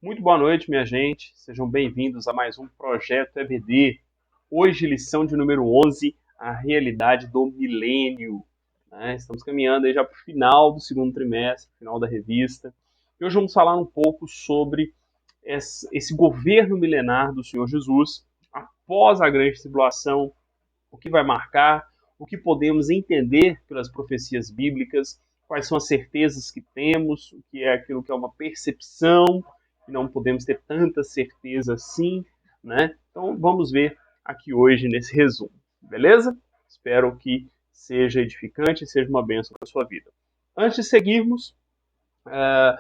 Muito boa noite, minha gente. Sejam bem-vindos a mais um Projeto EBD. Hoje, lição de número 11, a realidade do milênio. Estamos caminhando aí já para o final do segundo trimestre, final da revista. E hoje vamos falar um pouco sobre esse governo milenar do Senhor Jesus, após a grande tribulação, o que vai marcar, o que podemos entender pelas profecias bíblicas, quais são as certezas que temos, o que é aquilo que é uma percepção, e não podemos ter tanta certeza assim, né? Então vamos ver aqui hoje nesse resumo, beleza? Espero que seja edificante e seja uma bênção para a sua vida. Antes de seguirmos, é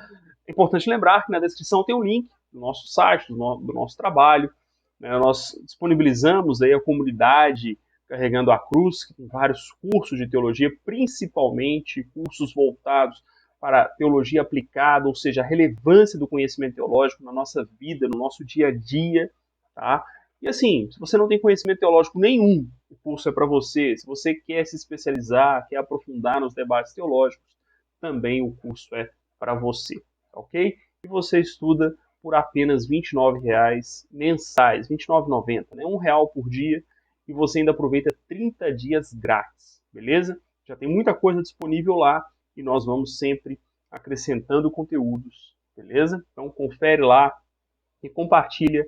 importante lembrar que na descrição tem um link do nosso site, do nosso trabalho. Nós disponibilizamos aí a comunidade Carregando a Cruz, que tem vários cursos de teologia, principalmente cursos voltados para teologia aplicada, ou seja, a relevância do conhecimento teológico na nossa vida, no nosso dia a dia, tá? E assim, se você não tem conhecimento teológico nenhum, o curso é para você. Se você quer se especializar, quer aprofundar nos debates teológicos, também o curso é para você, ok? E você estuda por apenas R$ 29,00 mensais, R$ 29,90, né? R$ 1 por dia, e você ainda aproveita 30 dias grátis, beleza? Já tem muita coisa disponível lá e nós vamos sempre acrescentando conteúdos, beleza? Então confere lá e compartilha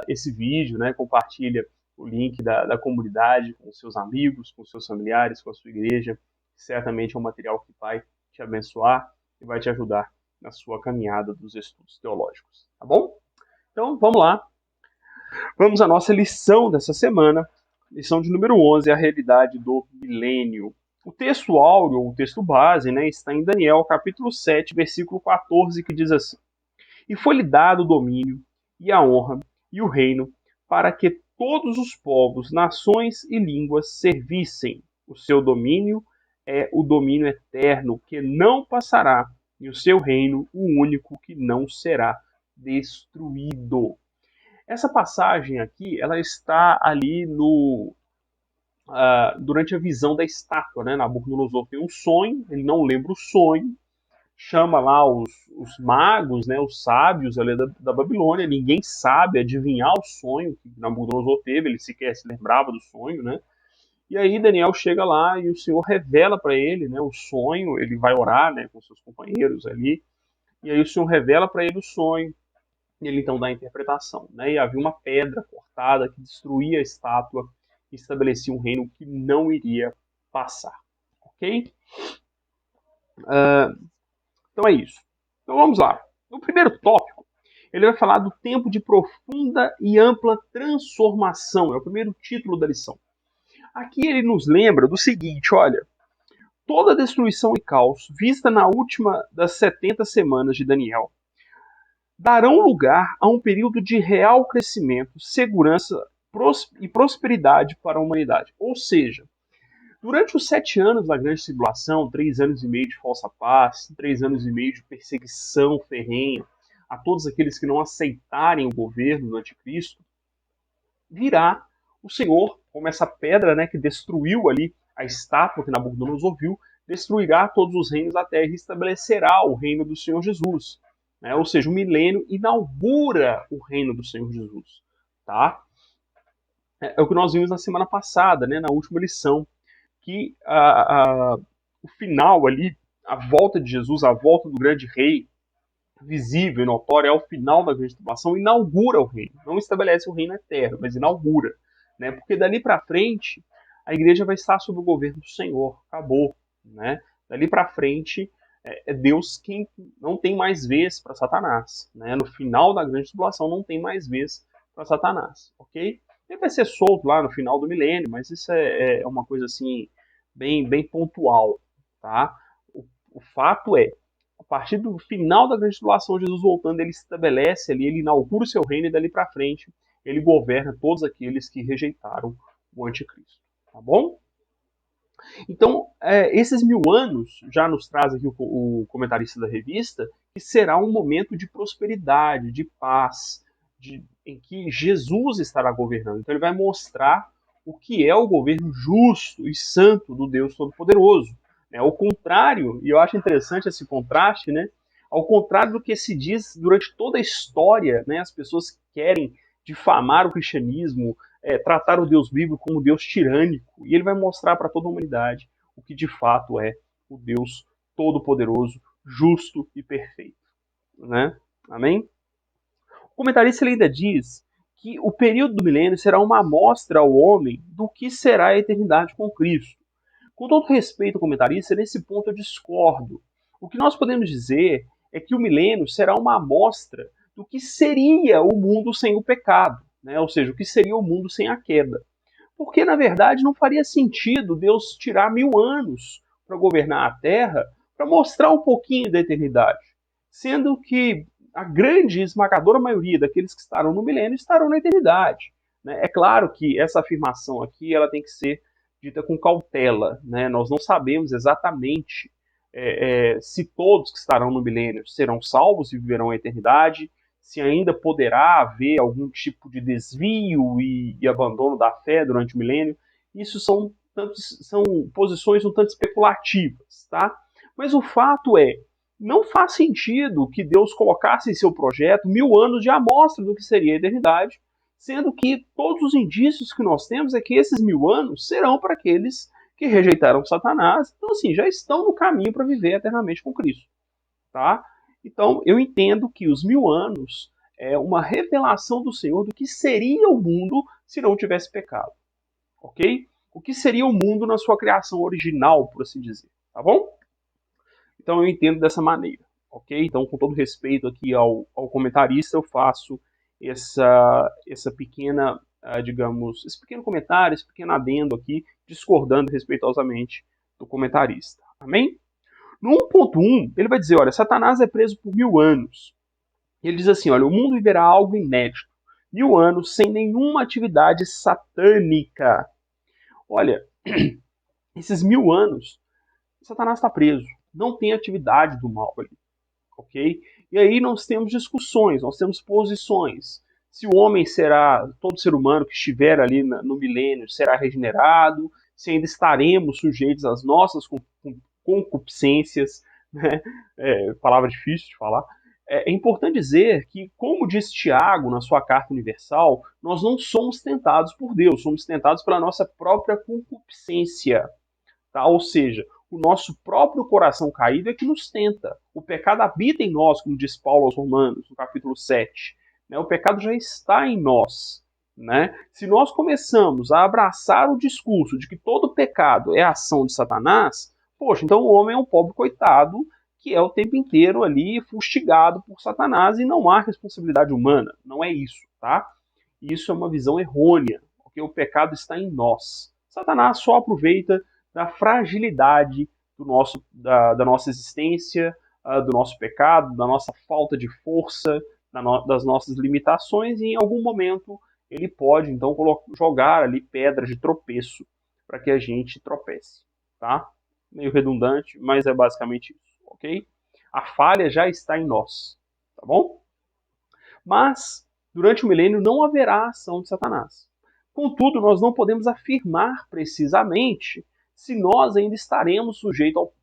esse vídeo, né? Compartilha o link da comunidade com seus amigos, com seus familiares, com a sua igreja. Certamente é um material que vai te abençoar e vai te ajudar na sua caminhada dos estudos teológicos, tá bom? Então vamos lá. Vamos à nossa lição dessa semana, lição de número 11, a realidade do milênio. O texto áureo, ou o texto base, né, está em Daniel, capítulo 7, versículo 14, que diz assim: E foi-lhe dado o domínio, e a honra, e o reino, para que todos os povos, nações e línguas servissem. O seu domínio é o domínio eterno, que não passará, e o seu reino, o único que não será destruído. Essa passagem aqui, ela está ali durante a visão da estátua, né? Nabucodonosor tem um sonho, ele não lembra o sonho, chama lá os magos, né? Os sábios ali da Babilônia, ninguém sabe adivinhar o sonho que Nabucodonosor teve, ele sequer se lembrava do sonho, né? E aí Daniel chega lá e o Senhor revela para ele, né, o sonho, ele vai orar, né, com seus companheiros ali, e aí o Senhor revela para ele o sonho, e ele então dá a interpretação, né? E havia uma pedra cortada que destruía a estátua e estabelecia um reino que não iria passar. Ok? Então é isso. Então vamos lá. No primeiro tópico, ele vai falar do tempo de profunda e ampla transformação. É o primeiro título da lição. Aqui ele nos lembra do seguinte, olha, toda a destruição e caos vista na última das 70 semanas de Daniel darão lugar a um período de real crescimento, segurança e prosperidade para a humanidade. Ou seja, durante os 7 anos da grande tribulação, 3 anos e meio de falsa paz, 3 anos e meio de perseguição ferrenha a todos aqueles que não aceitarem o governo do anticristo, virá o Senhor, como essa pedra, né, que destruiu ali a estátua que Nabucodonosor viu, destruirá todos os reinos da terra e estabelecerá o reino do Senhor Jesus. Né? Ou seja, o milênio inaugura o reino do Senhor Jesus. Tá? É o que nós vimos na semana passada, né, na última lição, que o final ali, a volta de Jesus, a volta do grande rei, visível e notória, é o final da grande tribulação, inaugura o reino. Não estabelece o reino eterno, mas inaugura. Né? Porque dali para frente, a igreja vai estar sob o governo do Senhor. Acabou. Né? Dali para frente, é Deus quem não tem mais vez para Satanás. Né? No final da grande tribulação, não tem mais vez para Satanás. Ok? Ele vai ser solto lá no final do milênio, mas isso é uma coisa assim, bem, bem pontual. Tá? O fato é, a partir do final da grande tribulação, Jesus voltando, ele estabelece ali, ele inaugura o seu reino e dali para frente ele governa todos aqueles que rejeitaram o anticristo. Tá bom? Então, esses 1000 anos, já nos traz aqui o comentarista da revista, que será um momento de prosperidade, de paz, em que Jesus estará governando. Então ele vai mostrar o que é o governo justo e santo do Deus Todo-Poderoso. Ao contrário, e eu acho interessante esse contraste, né? Ao contrário do que se diz durante toda a história, né, as pessoas querem difamar o cristianismo, tratar o Deus bíblico como um Deus tirânico, e ele vai mostrar para toda a humanidade o que de fato é o Deus todo-poderoso, justo e perfeito. Né? Amém? O comentarista ainda diz que o período do milênio será uma amostra ao homem do que será a eternidade com Cristo. Com todo respeito ao comentarista, nesse ponto eu discordo. O que nós podemos dizer é que o milênio será uma amostra do que seria o mundo sem o pecado, né? Ou seja, o que seria o mundo sem a queda. Porque, na verdade, não faria sentido Deus tirar 1000 anos para governar a Terra para mostrar um pouquinho da eternidade, sendo que a grande esmagadora maioria daqueles que estarão no milênio estarão na eternidade. Né? É claro que essa afirmação aqui ela tem que ser dita com cautela. Né? Nós não sabemos exatamente se todos que estarão no milênio serão salvos e viverão a eternidade, se ainda poderá haver algum tipo de desvio e abandono da fé durante o milênio. Isso são posições um tanto especulativas, tá? Mas o fato é, não faz sentido que Deus colocasse em seu projeto 1000 anos de amostra do que seria a eternidade, sendo que todos os indícios que nós temos é que esses 1000 anos serão para aqueles que rejeitaram Satanás, então assim, já estão no caminho para viver eternamente com Cristo, tá? Então, eu entendo que os 1000 anos é uma revelação do Senhor do que seria o mundo se não tivesse pecado, ok? O que seria o mundo na sua criação original, por assim dizer, tá bom? Então, eu entendo dessa maneira, ok? Então, com todo respeito aqui ao comentarista, eu faço essa pequena, digamos, esse pequeno comentário, esse pequeno adendo aqui, discordando respeitosamente do comentarista. Amém? No 1.1, ele vai dizer, olha, Satanás é preso por 1000 anos. Ele diz assim, olha, o mundo viverá algo inédito. 1000 anos sem nenhuma atividade satânica. Olha, esses 1000 anos, Satanás está preso. Não tem atividade do mal ali. Ok? E aí nós temos discussões, nós temos posições. Se o homem será, todo ser humano que estiver ali no milênio, será regenerado, se ainda estaremos sujeitos às nossas concupiscências, né? Palavra difícil de falar. É importante dizer que, como diz Tiago na sua carta universal, nós não somos tentados por Deus, somos tentados pela nossa própria concupiscência. Tá? Ou seja, o nosso próprio coração caído é que nos tenta. O pecado habita em nós, como diz Paulo aos Romanos, no capítulo 7. Né? O pecado já está em nós. Né? Se nós começamos a abraçar o discurso de que todo pecado é ação de Satanás, poxa, então o homem é um pobre coitado que é o tempo inteiro ali fustigado por Satanás e não há responsabilidade humana. Não é isso, tá? Isso é uma visão errônea, porque o pecado está em nós. Satanás só aproveita da fragilidade da nossa existência, do nosso pecado, da nossa falta de força, das nossas limitações, e em algum momento ele pode, então, jogar ali pedras de tropeço para que a gente tropece, tá? Meio redundante, mas é basicamente isso, ok? A falha já está em nós, tá bom? Mas, durante o milênio, não haverá ação de Satanás. Contudo, nós não podemos afirmar precisamente se nós ainda estaremos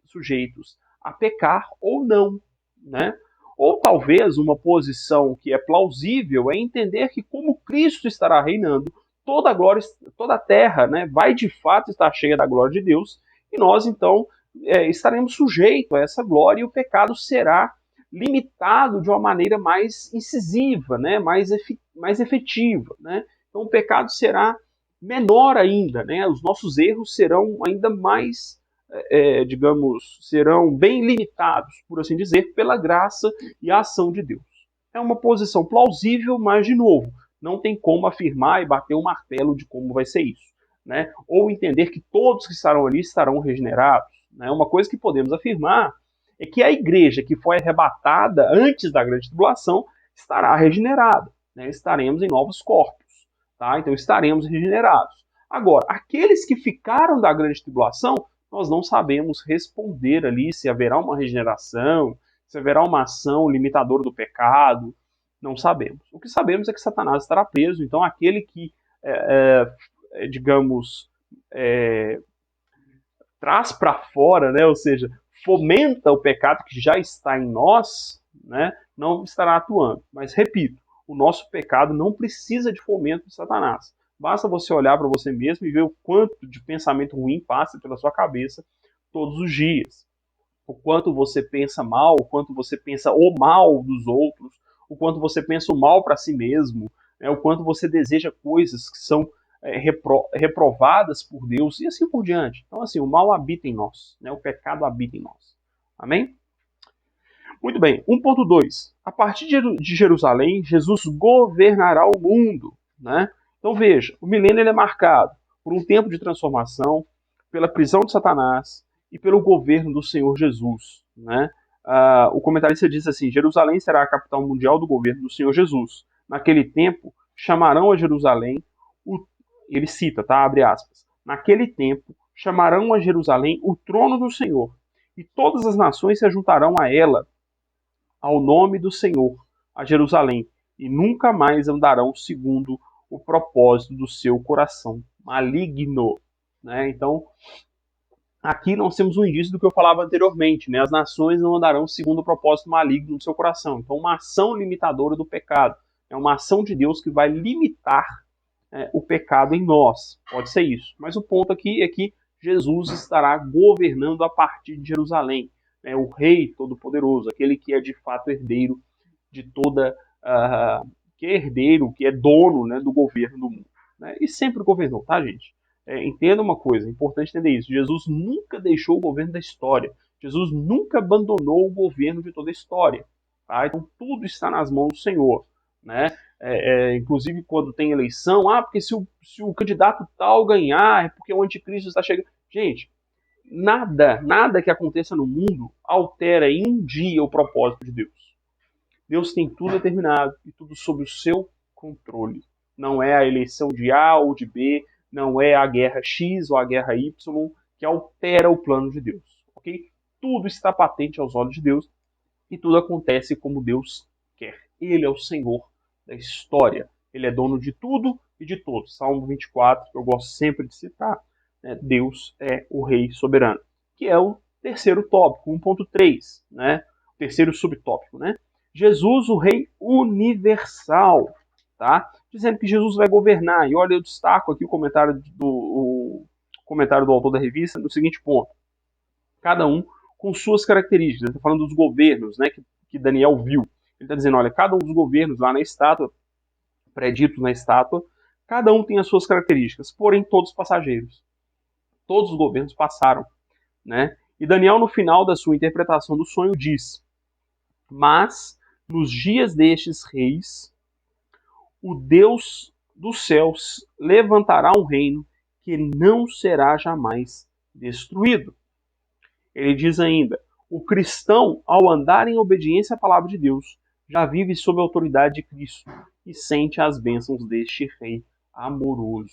sujeitos a pecar ou não, né? Ou talvez uma posição que é plausível é entender que, como Cristo estará reinando, toda a glória, toda a terra, né, vai de fato estar cheia da glória de Deus, e nós então estaremos sujeitos a essa glória, e o pecado será limitado de uma maneira mais incisiva, né, mais efetiva, né? Então o pecado será menor ainda, né? Os nossos erros serão ainda mais, digamos, serão bem limitados, por assim dizer, pela graça e a ação de Deus. É uma posição plausível, mas, de novo, não tem como afirmar e bater o martelo de como vai ser isso. Né? Ou entender que todos que estarão ali estarão regenerados. Né? Uma coisa que podemos afirmar é que a igreja que foi arrebatada antes da grande tribulação estará regenerada. Né? Estaremos em novos corpos. Tá? Então estaremos regenerados. Agora, aqueles que ficaram da grande tribulação, nós não sabemos responder ali se haverá uma regeneração, se haverá uma ação limitadora do pecado. Não sabemos. O que sabemos é que Satanás estará preso. Então aquele que, digamos, traz para fora, né? Ou seja, fomenta o pecado que já está em nós, né, não estará atuando. Mas, repito, o nosso pecado não precisa de fomento de Satanás. Basta você olhar para você mesmo e ver o quanto de pensamento ruim passa pela sua cabeça todos os dias. O quanto você pensa mal, o quanto você pensa o mal dos outros, o quanto você pensa o mal para si mesmo, né, o quanto você deseja coisas que são reprovadas por Deus e assim por diante. Então, assim, o mal habita em nós, né, o pecado habita em nós. Amém? Muito bem, 1.2. A partir de Jerusalém, Jesus governará o mundo. Né? Então veja, o milênio ele é marcado por um tempo de transformação, pela prisão de Satanás e pelo governo do Senhor Jesus. Né? O comentarista diz assim, Jerusalém será a capital mundial do governo do Senhor Jesus. Naquele tempo, chamarão a Jerusalém, ele cita, tá? Abre aspas. Naquele tempo, chamarão a Jerusalém o trono do Senhor, e todas as nações se juntarão a ela, ao nome do Senhor, a Jerusalém, e nunca mais andarão segundo o propósito do seu coração maligno. Né? Então, aqui nós temos um indício do que eu falava anteriormente, né? As nações não andarão segundo o propósito maligno do seu coração. Então, uma ação limitadora do pecado. É uma ação de Deus que vai limitar o pecado em nós. Pode ser isso. Mas o ponto aqui é que Jesus estará governando a partir de Jerusalém. O Rei Todo-Poderoso, aquele que é de fato herdeiro de toda... que é herdeiro, que é dono, né, do governo do mundo. Né? E sempre governou, tá, gente? Entenda uma coisa, é importante entender isso. Jesus nunca deixou o governo da história. Jesus nunca abandonou o governo de toda a história. Tá? Então tudo está nas mãos do Senhor. Né? Inclusive quando tem eleição, porque se o candidato tal ganhar, é porque o anticristo está chegando. Gente, nada que aconteça no mundo altera em um dia o propósito de Deus. Deus tem tudo determinado e tudo sob o seu controle. Não é a eleição de A ou de B, não é a guerra X ou a guerra Y que altera o plano de Deus. Ok? Tudo está patente aos olhos de Deus e tudo acontece como Deus quer. Ele é o Senhor da história. Ele é dono de tudo e de todos. Salmo 24, que eu gosto sempre de citar, né? Deus é o Rei soberano, que é o terceiro tópico, 1.3, né? O terceiro subtópico, né? Jesus, o Rei universal, tá? Dizendo que Jesus vai governar. E olha, eu destaco aqui o comentário do autor da revista no seguinte ponto. Cada um com suas características. Ele está falando dos governos, né, que Daniel viu. Ele está dizendo, olha, cada um dos governos lá na estátua, preditos na estátua, cada um tem as suas características, porém todos passageiros. Todos os governos passaram. Né? E Daniel, no final da sua interpretação do sonho, diz, mas nos dias destes reis, o Deus dos céus levantará um reino que não será jamais destruído. Ele diz ainda, o cristão, ao andar em obediência à palavra de Deus, já vive sob a autoridade de Cristo e sente as bênçãos deste Rei amoroso.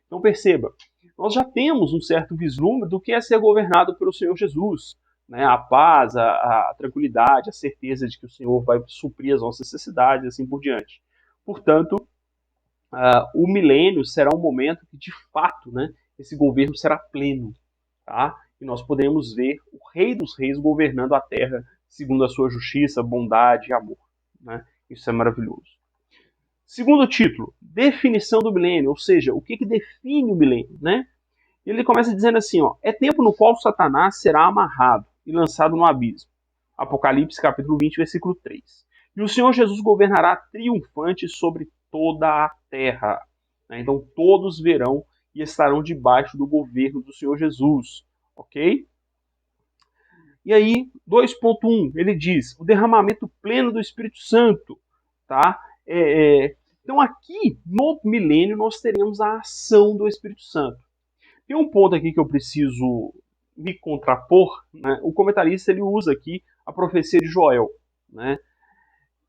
Então perceba, nós já temos um certo vislumbre do que é ser governado pelo Senhor Jesus. Né? A paz, a tranquilidade, a certeza de que o Senhor vai suprir as nossas necessidades e assim por diante. Portanto, o milênio será um momento que, de fato, né, esse governo será pleno. Tá? E nós podemos ver o Rei dos Reis governando a terra segundo a sua justiça, bondade e amor. Né? Isso é maravilhoso. Segundo título, definição do milênio, ou seja, o que define o milênio, né? Ele começa dizendo assim, é tempo no qual Satanás será amarrado e lançado no abismo. Apocalipse capítulo 20, versículo 3. E o Senhor Jesus governará triunfante sobre toda a terra. Então todos verão e estarão debaixo do governo do Senhor Jesus. Ok? E aí, 2.1, ele diz, o derramamento pleno do Espírito Santo. Tá? Então aqui, no milênio, nós teremos a ação do Espírito Santo. Tem um ponto aqui que eu preciso me contrapor. Né? O comentarista ele usa aqui a profecia de Joel. Né?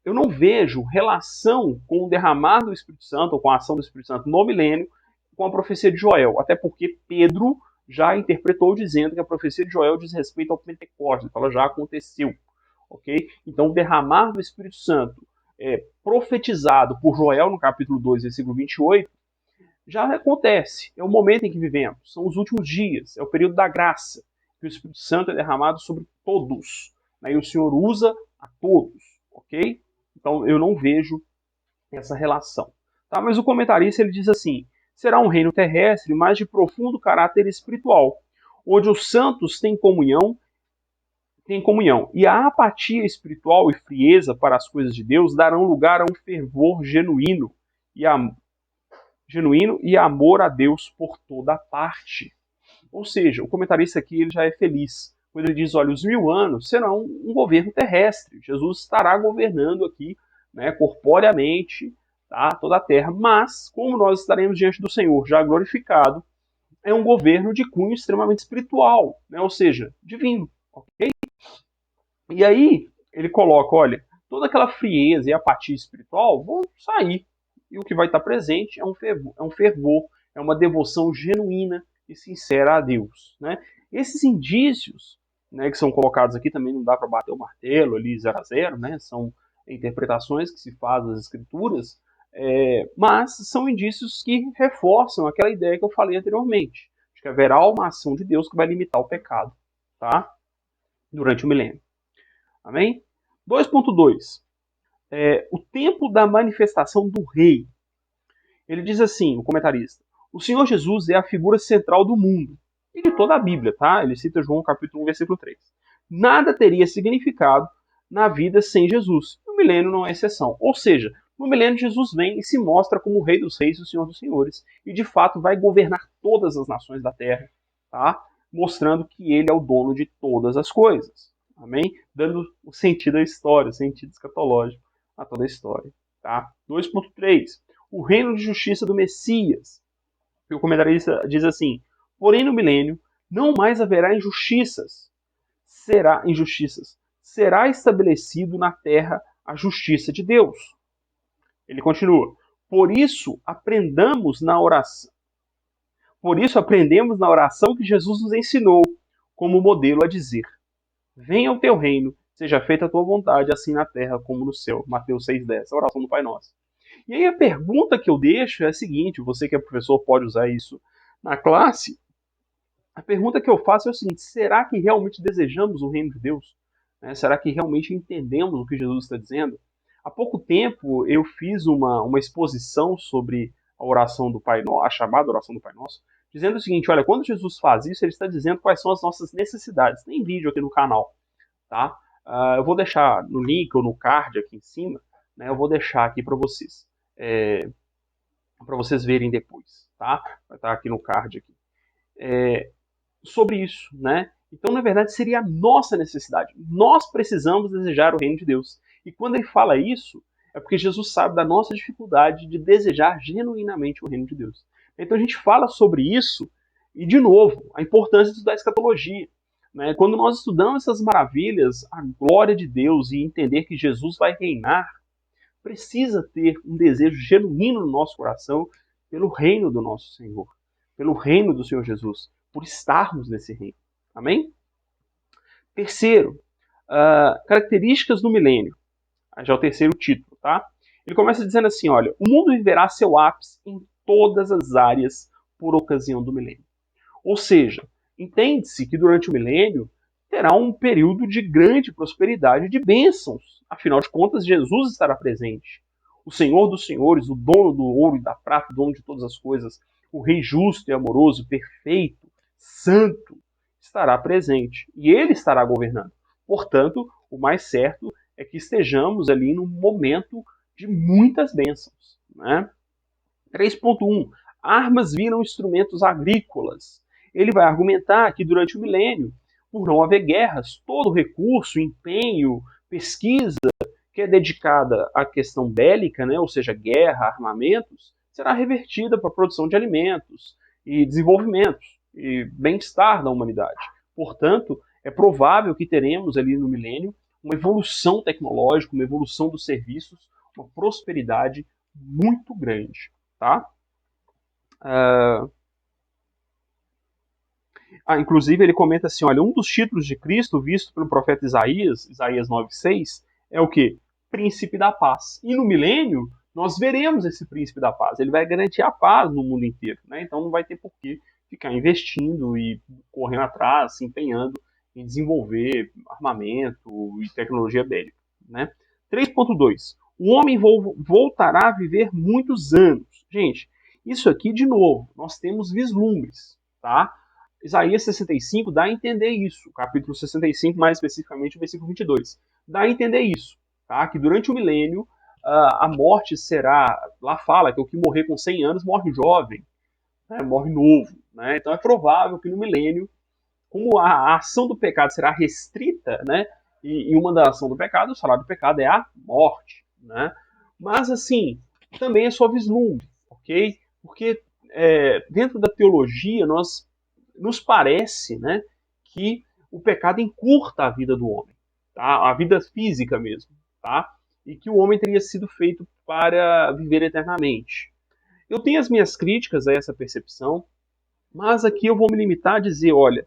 Eu não vejo relação com o derramar do Espírito Santo, ou com a ação do Espírito Santo no milênio, com a profecia de Joel. Até porque Pedro já interpretou dizendo que a profecia de Joel diz respeito ao Pentecostes, então ela já aconteceu. Okay? Então o derramar do Espírito Santo profetizado por Joel no capítulo 2, versículo 28, já acontece. É o momento em que vivemos. São os últimos dias. É o período da graça. Que o Espírito Santo é derramado sobre todos. Né? E o Senhor usa a todos. ok? Então eu não vejo essa relação. Tá? Mas o comentarista ele diz assim: será um reino terrestre, mas de profundo caráter espiritual, onde os santos têm comunhão, e a apatia espiritual e frieza para as coisas de Deus darão lugar a um fervor e, a, genuíno e amor a Deus por toda parte. Ou seja, o comentarista aqui ele já é feliz quando ele diz: olha, os 1000 anos serão um governo terrestre. Jesus estará governando aqui, né, corporeamente, tá, toda a terra. Mas, como nós estaremos diante do Senhor já glorificado, é um governo de cunho extremamente espiritual, né, ou seja, divino. Ok? E aí ele coloca: olha, toda aquela frieza e apatia espiritual vão sair. E o que vai estar presente é um fervor, é uma devoção genuína e sincera a Deus. Né? Esses indícios, né, que são colocados aqui, também não dá para bater o martelo ali 0-0, né? São interpretações que se fazem das escrituras, mas são indícios que reforçam aquela ideia que eu falei anteriormente, de que haverá uma ação de Deus que vai limitar o pecado, tá? Durante o milênio. Amém? 2.2. O tempo da manifestação do rei. Ele diz assim, o comentarista: o Senhor Jesus é a figura central do mundo e de toda a Bíblia, tá? Ele cita João capítulo 1, versículo 3. Nada teria significado na vida sem Jesus. O milênio não é exceção. Ou seja, no milênio Jesus vem e se mostra como o Rei dos Reis e o Senhor dos Senhores e de fato vai governar todas as nações da terra, tá? Mostrando que ele é o dono de todas as coisas. Amém? Dando o sentido à história, o sentido escatológico a toda a história. Tá? 2.3. O reino de justiça do Messias. E o comentarista diz assim: porém no milênio não mais haverá injustiças. Será estabelecido na terra a justiça de Deus. Ele continua: Por isso aprendemos na oração que Jesus nos ensinou como modelo a dizer: venha o teu reino, seja feita a tua vontade, assim na terra como no céu. Mateus 6,10, a oração do Pai Nosso. E aí a pergunta que eu deixo é a seguinte: você que é professor pode usar isso na classe. A pergunta que eu faço é o seguinte: será que realmente desejamos o reino de Deus? Será que realmente entendemos o que Jesus está dizendo? Há pouco tempo eu fiz uma exposição sobre a oração do Pai Nosso, a chamada oração do Pai Nosso, dizendo o seguinte: olha, quando Jesus faz isso, ele está dizendo quais são as nossas necessidades. Tem vídeo aqui no canal, tá? Eu vou deixar no link ou no card aqui em cima, né? Eu vou deixar aqui para vocês, para vocês verem depois, tá? Vai estar aqui no card aqui. Sobre isso, né? Então, na verdade, seria a nossa necessidade. Nós precisamos desejar o reino de Deus. E quando ele fala isso, é porque Jesus sabe da nossa dificuldade de desejar genuinamente o reino de Deus. Então a gente fala sobre isso, e de novo, a importância de estudar a escatologia. Né? Quando nós estudamos essas maravilhas, a glória de Deus e entender que Jesus vai reinar, precisa ter um desejo genuíno no nosso coração pelo reino do nosso Senhor, pelo reino do Senhor Jesus, por estarmos nesse reino. Amém? Terceiro, características do milênio. Já é o terceiro título, tá? Ele começa dizendo assim: olha, o mundo viverá seu ápice em todas as áreas por ocasião do milênio. Ou seja, entende-se que durante o milênio terá um período de grande prosperidade e de bênçãos. Afinal de contas, Jesus estará presente. O Senhor dos Senhores, o dono do ouro e da prata, o dono de todas as coisas, o Rei justo e amoroso, perfeito, santo, estará presente. E ele estará governando. Portanto, o mais certo é que estejamos ali num momento de muitas bênçãos. Né? 3.1. Armas viram instrumentos agrícolas. Ele vai argumentar que durante o milênio, por não haver guerras, todo recurso, empenho, pesquisa que é dedicada à questão bélica, né, ou seja, guerra, armamentos, será revertida para a produção de alimentos e desenvolvimento e bem-estar da humanidade. Portanto, é provável que teremos ali no milênio uma evolução tecnológica, uma evolução dos serviços, uma prosperidade muito grande. Tá? Inclusive ele comenta assim: olha, um dos títulos de Cristo visto pelo profeta Isaías 9,6, é o que? Príncipe da paz. E no milênio, nós veremos esse príncipe da paz. Ele vai garantir a paz no mundo inteiro. Né? Então não vai ter por que ficar investindo e correndo atrás, se empenhando em desenvolver armamento e tecnologia bélica. Né? 3.2. O homem voltará a viver muitos anos. Gente, isso aqui, de novo, nós temos vislumbres, tá? Isaías 65 dá a entender isso. Capítulo 65, mais especificamente o versículo 22. Dá a entender isso, tá? Que durante o milênio, a morte será... Lá fala que o que morrer com 100 anos morre jovem, né? Morre novo, né? Então é provável que no milênio, como a ação do pecado será restrita, né? E uma da ação do pecado, o salário do pecado é a morte, né? Mas, assim, também é só vislumbre, ok? Porque dentro da teologia nos parece, né, que o pecado encurta a vida do homem, tá? A vida física mesmo, tá? E que o homem teria sido feito para viver eternamente. Eu tenho as minhas críticas a essa percepção, mas aqui eu vou me limitar a dizer, olha,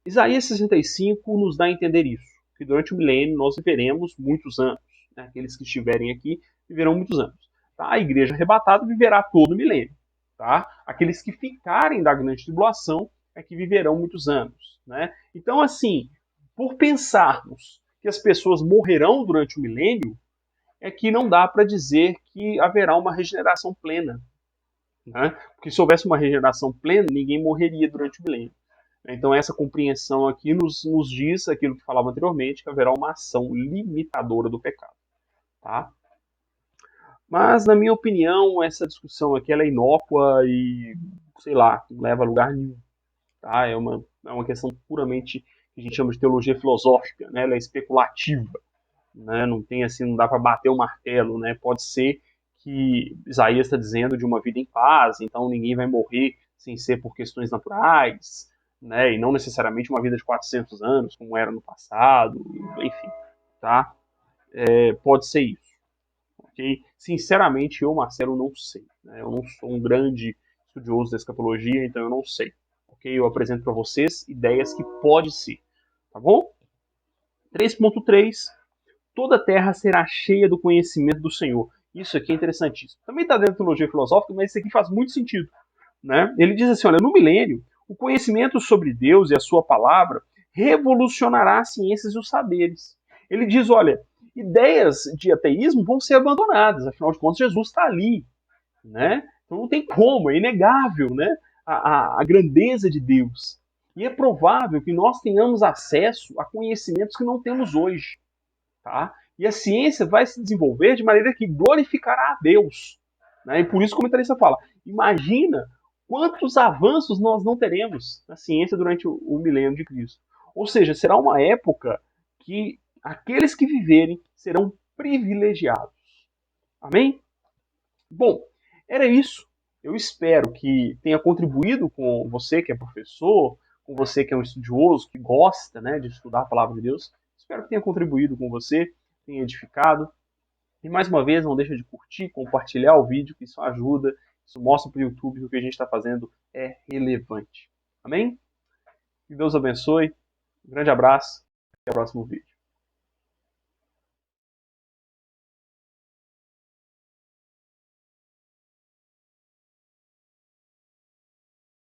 Isaías 65 nos dá a entender isso, que durante o milênio nós viveremos muitos anos, né? Aqueles que estiverem aqui viverão muitos anos. Tá? A igreja arrebatada viverá todo o milênio. Tá? Aqueles que ficarem da grande tribulação é que viverão muitos anos. Né? Então, assim, por pensarmos que as pessoas morrerão durante o milênio, é que não dá para dizer que haverá uma regeneração plena. Né? Porque se houvesse uma regeneração plena, ninguém morreria durante o milênio. Então, essa compreensão aqui nos diz aquilo que falava anteriormente, que haverá uma ação limitadora do pecado. Tá? Mas, na minha opinião, essa discussão aqui ela é inócua e, sei lá, não leva a lugar nenhum. Tá? É uma questão puramente que a gente chama de teologia filosófica, né? Ela é especulativa. Né? Não tem assim, não dá para bater o martelo. Né? Pode ser que Isaías está dizendo de uma vida em paz, então ninguém vai morrer sem ser por questões naturais, né? E não necessariamente uma vida de 400 anos, como era no passado, enfim. Tá? Pode ser isso. Okay? Sinceramente, eu, Marcelo, não sei. Né? Eu não sou um grande estudioso da escatologia, então eu não sei. Okay? Eu apresento para vocês ideias que pode ser. Tá bom? 3.3. Toda a terra será cheia do conhecimento do Senhor. Isso aqui é interessantíssimo. Também está dentro da teologia filosófica, mas isso aqui faz muito sentido. Né? Ele diz assim, olha, no milênio, o conhecimento sobre Deus e a sua palavra revolucionará as ciências e os saberes. Ele diz, olha, ideias de ateísmo vão ser abandonadas, afinal de contas Jesus está ali, né? Então não tem como, é inegável, né? A grandeza de Deus. E é provável que nós tenhamos acesso a conhecimentos que não temos hoje, tá? E a ciência vai se desenvolver de maneira que glorificará a Deus, né? E por isso o comentarista fala, imagina quantos avanços nós não teremos na ciência durante o milênio de Cristo. Ou seja, será uma época que aqueles que viverem serão privilegiados. Amém? Bom, era isso. Eu espero que tenha contribuído com você que é professor, com você que é um estudioso, que gosta, né, de estudar a palavra de Deus. Espero que tenha contribuído com você, tenha edificado. E mais uma vez, não deixa de curtir, compartilhar o vídeo, que isso ajuda, isso mostra para o YouTube que o que a gente está fazendo é relevante. Amém? Que Deus abençoe. Um grande abraço e até o próximo vídeo.